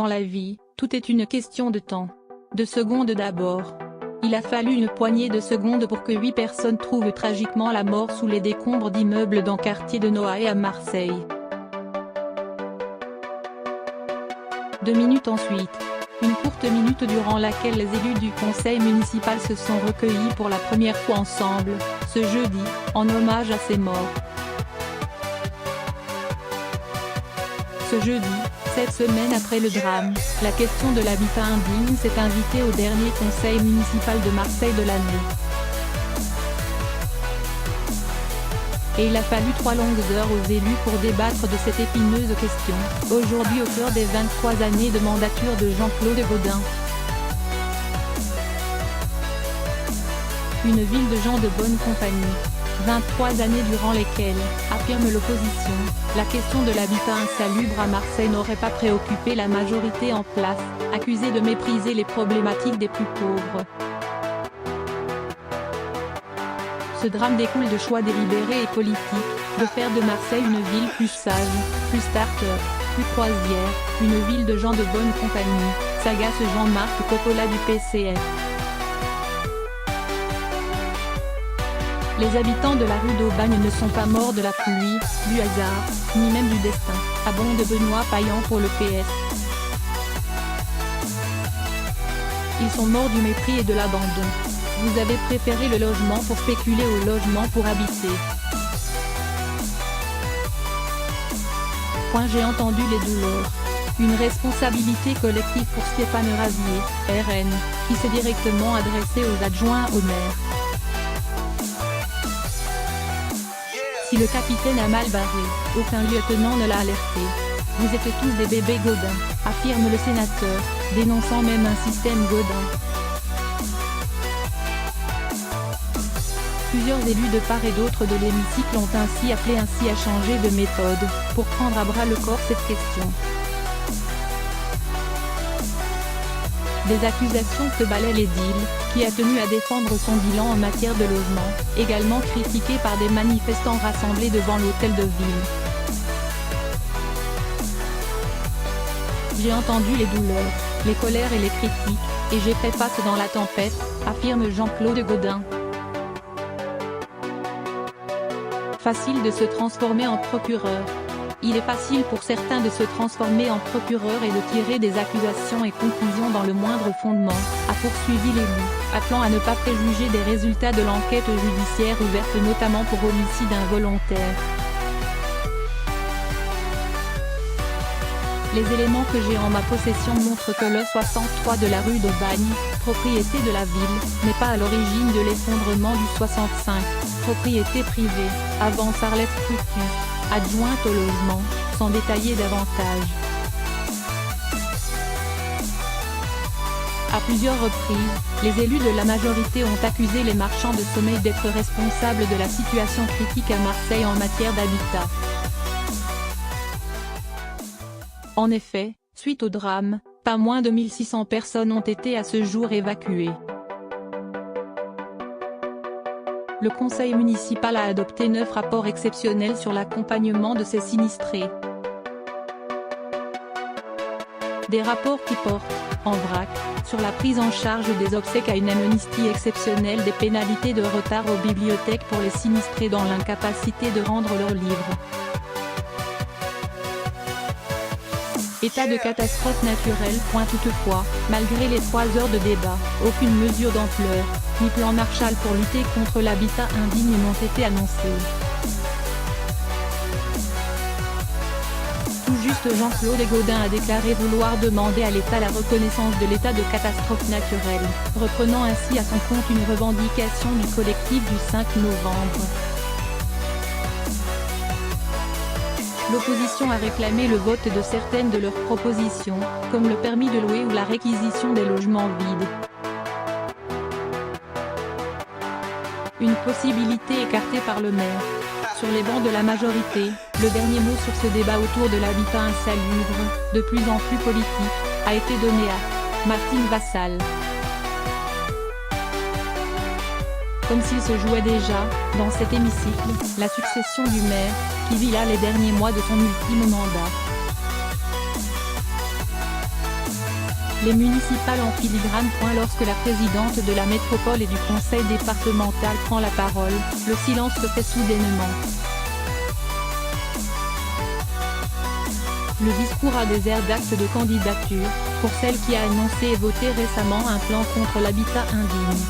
la vie, tout est une question de temps. De secondes d'abord. Il a fallu une poignée de secondes pour que 8 personnes trouvent tragiquement la mort sous les décombres d'immeubles dans le quartier de Noailles à Marseille. 2 minutes ensuite. Une courte minute durant laquelle les élus du conseil municipal se sont recueillis pour la première fois ensemble, ce jeudi, en hommage à ces morts. Ce jeudi, 7 semaines après le drame, la question de l'habitat indigne s'est invitée au dernier conseil municipal de Marseille de l'année. Et il a fallu 3 longues heures aux élus pour débattre de cette épineuse question, aujourd'hui au cœur des 23 années de mandature de Jean-Claude Gaudin. Une ville de gens de bonne compagnie. 23 années durant lesquelles, affirme l'opposition, la question de l'habitat insalubre à Marseille n'aurait pas préoccupé la majorité en place, accusée de mépriser les problématiques des plus pauvres. Ce drame découle de choix délibérés et politiques, de faire de Marseille une ville plus sage, plus start-up, plus croisière, une ville de gens de bonne compagnie, s'agace Jean-Marc Coppola du PCF. Les habitants de la rue d'Aubagne ne sont pas morts de la pluie, du hasard, ni même du destin, abonde Benoît Payan pour le PS. Ils sont morts du mépris et de l'abandon. Vous avez préféré le logement pour spéculer au logement pour habiter. J'ai entendu les douleurs. Une responsabilité collective pour Stéphane Ravier, RN, qui s'est directement adressé aux adjoints au maire. Si le capitaine a mal barré, aucun lieutenant ne l'a alerté. Vous êtes tous des bébés Gaudin, affirme le sénateur, dénonçant même un système Gaudin. Plusieurs élus de part et d'autre de l'hémicycle ont ainsi appelé à changer de méthode, pour prendre à bras le corps cette question. Des accusations que balaie l'édile, qui a tenu à défendre son bilan en matière de logement, également critiqué par des manifestants rassemblés devant l'hôtel de ville. J'ai entendu les douleurs, les colères et les critiques, et j'ai fait face dans la tempête, affirme Jean-Claude Gaudin. Facile de se transformer en procureur. Il est facile pour certains de se transformer en procureur et de tirer des accusations et conclusions dans le moindre fondement, a poursuivi l'élu, appelant à ne pas préjuger des résultats de l'enquête judiciaire ouverte notamment pour homicide involontaire. Les éléments que j'ai en ma possession montrent que le 63 de la rue d'Aubagne, propriété de la ville, n'est pas à l'origine de l'effondrement du 65, propriété privée, avance Arlette Fructus, adjointe au logement, sans détailler davantage. À plusieurs reprises, les élus de la majorité ont accusé les marchands de sommeil d'être responsables de la situation critique à Marseille en matière d'habitat. En effet, suite au drame, pas moins de 1600 personnes ont été à ce jour évacuées. Le conseil municipal a adopté 9 rapports exceptionnels sur l'accompagnement de ces sinistrés. Des rapports qui portent, en vrac, sur la prise en charge des obsèques à une amnistie exceptionnelle des pénalités de retard aux bibliothèques pour les sinistrés dans l'incapacité de rendre leurs livres. État de catastrophe naturelle. Toutefois, malgré les 3 heures de débat, aucune mesure d'ampleur, ni plan Marshall pour lutter contre l'habitat indigne n'ont été annoncés. Tout juste Jean-Claude Gaudin a déclaré vouloir demander à l'État la reconnaissance de l'état de catastrophe naturelle, reprenant ainsi à son compte une revendication du collectif du 5 novembre. L'opposition a réclamé le vote de certaines de leurs propositions, comme le permis de louer ou la réquisition des logements vides. Une possibilité écartée par le maire. Sur les bancs de la majorité, le dernier mot sur ce débat autour de l'habitat insalubre, de plus en plus politique, a été donné à Martine Vassal. Comme s'il se jouait déjà, dans cet hémicycle, la succession du maire, qui vit là les derniers mois de son ultime mandat. Les municipales en filigrane. Lorsque la présidente de la métropole et du conseil départemental prend la parole, le silence se fait soudainement. Le discours a des airs d'acte de candidature, pour celle qui a annoncé et voté récemment un plan contre l'habitat indigne.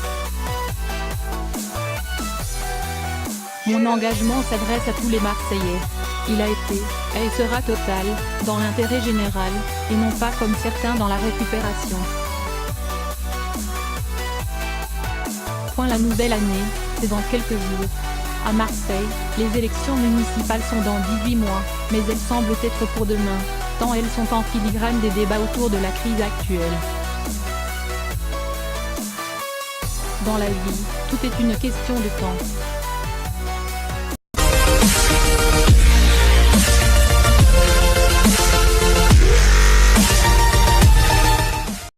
Mon engagement s'adresse à tous les Marseillais. Il a été, et sera total, dans l'intérêt général, et non pas comme certains dans la récupération. La nouvelle année, c'est dans quelques jours. À Marseille, les élections municipales sont dans 18 mois, mais elles semblent être pour demain, tant elles sont en filigrane des débats autour de la crise actuelle. Dans la vie, tout est une question de temps.